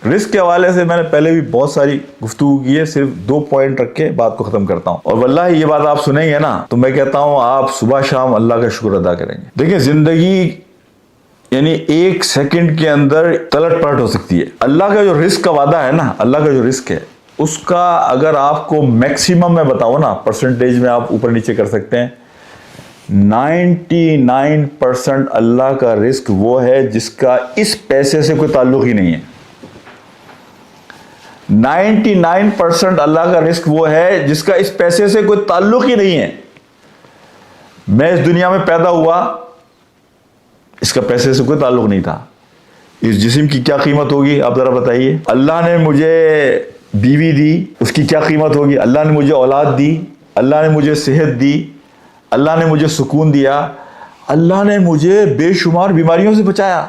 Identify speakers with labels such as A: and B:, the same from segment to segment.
A: رزق کے حوالے سے میں نے پہلے بھی بہت ساری گفتگو کی ہے، صرف 2 پوائنٹ رکھ کے بات کو ختم کرتا ہوں، اور واللہ یہ بات آپ سنیں گے نا تو میں کہتا ہوں آپ صبح شام اللہ کا شکر ادا کریں گے۔ دیکھیں زندگی یعنی 1 سیکنڈ کے اندر تلٹ پلٹ ہو سکتی ہے۔ اللہ کا جو رزق کا وعدہ ہے نا، اللہ کا جو رزق ہے اس کا اگر آپ کو میکسیمم میں بتاؤ نا، پرسنٹیج میں آپ اوپر نیچے کر سکتے ہیں، 99% اللہ کا رزق وہ ہے جس کا اس پیسے سے کوئی تعلق ہی نہیں ہے۔ 99% اللہ کا رزق وہ ہے جس کا اس پیسے سے کوئی تعلق ہی نہیں ہے۔ میں اس دنیا میں پیدا ہوا، اس کا پیسے سے کوئی تعلق نہیں تھا۔ اس جسم کی کیا قیمت ہوگی آپ ذرا بتائیے؟ اللہ نے مجھے بیوی دی، اس کی کیا قیمت ہوگی؟ اللہ نے مجھے اولاد دی، اللہ نے مجھے صحت دی، اللہ نے مجھے سکون دیا، اللہ نے مجھے بے شمار بیماریوں سے بچایا۔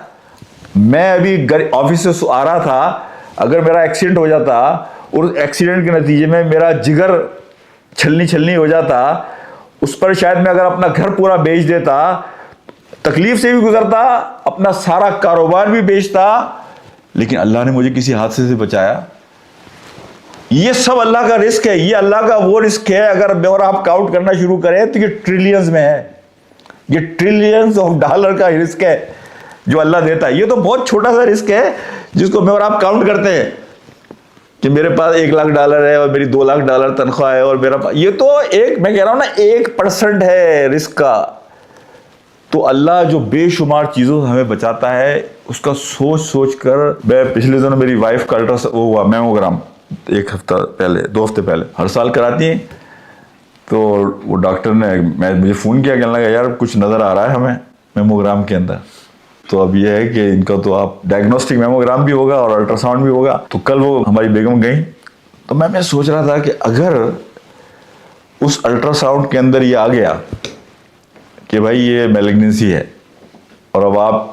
A: میں ابھی آفس سے آ رہا تھا، اگر میرا ایکسیڈنٹ ہو جاتا اور ایکسیڈنٹ کے نتیجے میں میرا جگر چھلنی ہو جاتا، اس پر شاید میں اگر اپنا گھر پورا بیچ دیتا، تکلیف سے بھی گزرتا، اپنا سارا کاروبار بھی بیچتا، لیکن اللہ نے مجھے کسی حادثے سے بچایا۔ یہ سب اللہ کا رزق ہے، یہ اللہ کا وہ رزق ہے اگر میں اور آپ کاؤنٹ کرنا شروع کریں تو یہ ٹریلینز میں ہے، یہ ٹریلینز آف ڈالر کا رزق ہے جو اللہ دیتا ہے۔ یہ تو بہت چھوٹا سا رزق ہے جس کو میں اور آپ کاؤنٹ کرتے ہیں کہ میرے پاس $1,00,000 ہے اور میری $2,00,000 تنخواہ ہے، اور میرا یہ تو میں کہہ رہا ہوں نا 1% ہے رزق کا۔ تو اللہ جو بے شمار چیزوں سے ہمیں بچاتا ہے اس کا سوچ کر، میں پچھلے دنوں میری وائف کا ہوا میموگرام 1 ہفتہ پہلے 2 ہفتے پہلے، ہر سال کراتی ہیں، تو وہ ڈاکٹر نے مجھے فون کیا، کہنے لگا یار کچھ نظر آ رہا ہے ہمیں میموگرام کے اندر۔ تو اب یہ ہے کہ ان کا تو آپ ڈائگنوسٹک میموگرام بھی ہوگا اور الٹرا ساؤنڈ بھی ہوگا۔ تو کل وہ ہماری بیگم گئیں، تو میں سوچ رہا تھا کہ اگر اس الٹرا ساؤنڈ کے اندر یہ آ گیا کہ بھائی یہ میلیگننسی ہے، اور اب آپ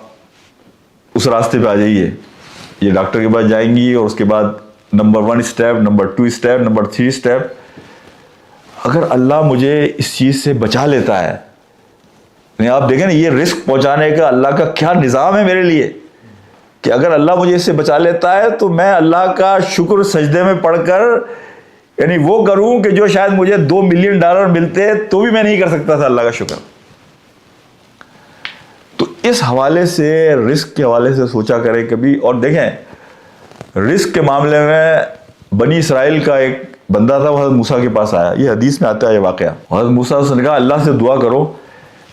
A: اس راستے پہ آ جائیے، یہ ڈاکٹر کے پاس جائیں گی، اور اس کے بعد number 1 step, number 2 step, number 3 step, اگر اللہ مجھے اس چیز سے بچا لیتا ہے، یعنی آپ دیکھیں نا یہ رزق پہنچانے کا اللہ کا کیا نظام ہے میرے لیے، کہ اگر اللہ مجھے اس سے بچا لیتا ہے تو میں اللہ کا شکر سجدے میں پڑھ کر یعنی وہ کروں کہ جو شاید مجھے $2 ملین ملتے تو بھی میں نہیں کر سکتا تھا اللہ کا شکر۔ تو اس حوالے سے رزق کے حوالے سے سوچا کریں کبھی۔ اور دیکھیں رزق کے معاملے میں بنی اسرائیل کا ایک بندہ تھا، وہ حضرت موسیٰ کے پاس آیا، یہ حدیث میں آتا ہے یہ واقعہ۔ حضرت موسیٰ نے کہا اللہ سے دعا کرو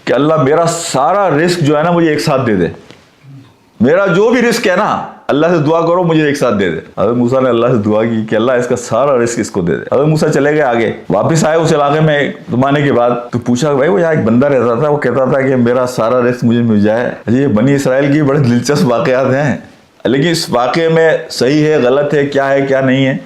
A: کہ اللہ میرا سارا رزق جو ہے نا مجھے ایک ساتھ دے دے، میرا جو بھی رزق ہے نا اللہ سے دعا کرو مجھے ایک ساتھ دے دے۔ حضرت موسیٰ نے اللہ سے دعا کی کہ اللہ اس کا سارا رزق اس کو دے دے۔ حضرت موسیٰ چلے گئے آگے، واپس آئے اس علاقے میں زمانے کے بعد، تو پوچھا کہ بھائی وہ یہاں ایک بندہ رہتا تھا، وہ کہتا تھا کہ میرا سارا رزق مجھے مل جائے۔ یہ بنی اسرائیل کی بڑے دلچسپ واقعات ہیں، لیکن اس واقعے میں صحیح ہے غلط ہے کیا نہیں ہے،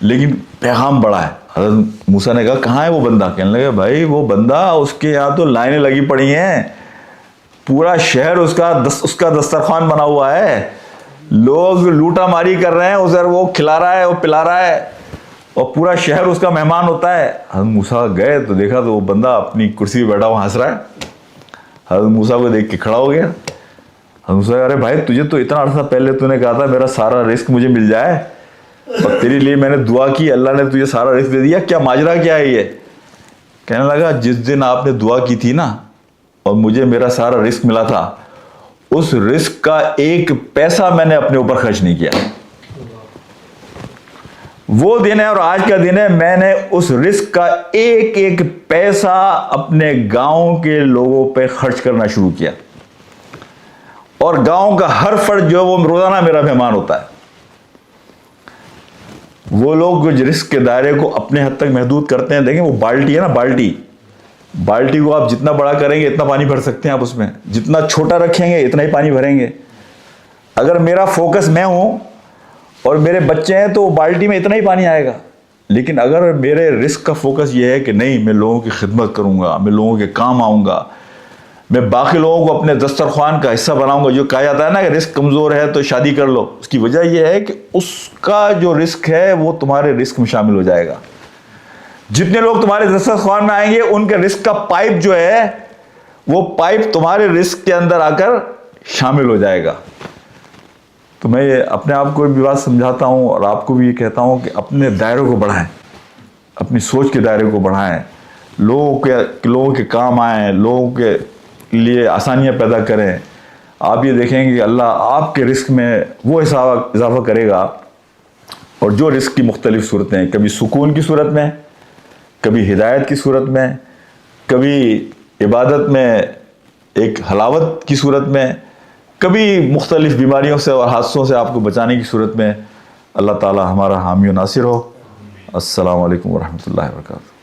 A: لیکن پیغام بڑا ہے۔ حضرت موسیٰ نے کہا کہاں ہے وہ بندہ؟ کہنے لگا بھائی وہ بندہ، اس کے یہاں تو لائنیں لگی پڑی ہیں، پورا شہر اس کا دسترخوان بنا ہوا ہے، لوگ لوٹا ماری کر رہے ہیں، ادھر وہ کھلا رہا ہے وہ پلا رہا ہے، اور پورا شہر اس کا مہمان ہوتا ہے۔ حضرت موسیٰ گئے تو دیکھا تو وہ بندہ اپنی کرسی پہ بیٹھا ہوا ہنس رہا ہے۔ حضرت موسیٰ کو دیکھ کے کھڑا ہو گیا۔ حضرت موسیٰ ارے بھائی تجھے تو اتنا عرصہ پہلے تو نے کہا تھا میرا سارا رزق مجھے مل جائے، اور تیرے لیے میں نے دعا کی، اللہ نے تجھے سارا رزق دے دیا، کیا ماجرا کیا ہے یہ؟ کہنے لگا جس دن آپ نے دعا کی تھی نا اور مجھے میرا سارا رزق ملا تھا، اس رزق کا 1 پیسہ میں نے اپنے اوپر خرچ نہیں کیا۔ وہ دن ہے اور آج کا دن ہے، میں نے اس رزق کا 1 پیسہ اپنے گاؤں کے لوگوں پہ خرچ کرنا شروع کیا، اور گاؤں کا ہر فرد جو وہ روزانہ میرا مہمان ہوتا ہے۔ وہ لوگ جو رزق کے دائرے کو اپنے حد تک محدود کرتے ہیں، دیکھیں وہ بالٹی ہے نا، بالٹی کو آپ جتنا بڑا کریں گے اتنا پانی بھر سکتے ہیں آپ اس میں، جتنا چھوٹا رکھیں گے اتنا ہی پانی بھریں گے۔ اگر میرا فوکس میں ہوں اور میرے بچے ہیں تو بالٹی میں اتنا ہی پانی آئے گا، لیکن اگر میرے رزق کا فوکس یہ ہے کہ نہیں میں لوگوں کی خدمت کروں گا، میں لوگوں کے کام آؤں گا، میں باقی لوگوں کو اپنے دسترخوان کا حصہ بناؤں گا۔ جو کہا جاتا ہے نا کہ رزق کمزور ہے تو شادی کر لو، اس کی وجہ یہ ہے کہ اس کا جو رزق ہے وہ تمہارے رزق میں شامل ہو جائے گا۔ جتنے لوگ تمہارے دسترخوان میں آئیں گے ان کے رزق کا پائپ جو ہے وہ پائپ تمہارے رزق کے اندر آ کر شامل ہو جائے گا۔ تو میں اپنے آپ کو بھی بات سمجھاتا ہوں اور آپ کو بھی یہ کہتا ہوں کہ اپنے دائروں کو بڑھائیں، اپنی سوچ کے دائرے کو بڑھائیں، لوگوں کے کام آئیں، لوگوں کے لیے آسانیاں پیدا کریں. آپ یہ دیکھیں گے کہ اللہ آپ کے رزق میں وہ اضافہ کرے گا، اور جو رزق کی مختلف صورتیں، کبھی سکون کی صورت میں، کبھی ہدایت کی صورت میں، کبھی عبادت میں ایک حلاوت کی صورت میں، کبھی مختلف بیماریوں سے اور حادثوں سے آپ کو بچانے کی صورت میں. اللہ تعالی ہمارا حامی و ناصر ہو. السلام علیکم ورحمۃ اللہ وبرکاتہ.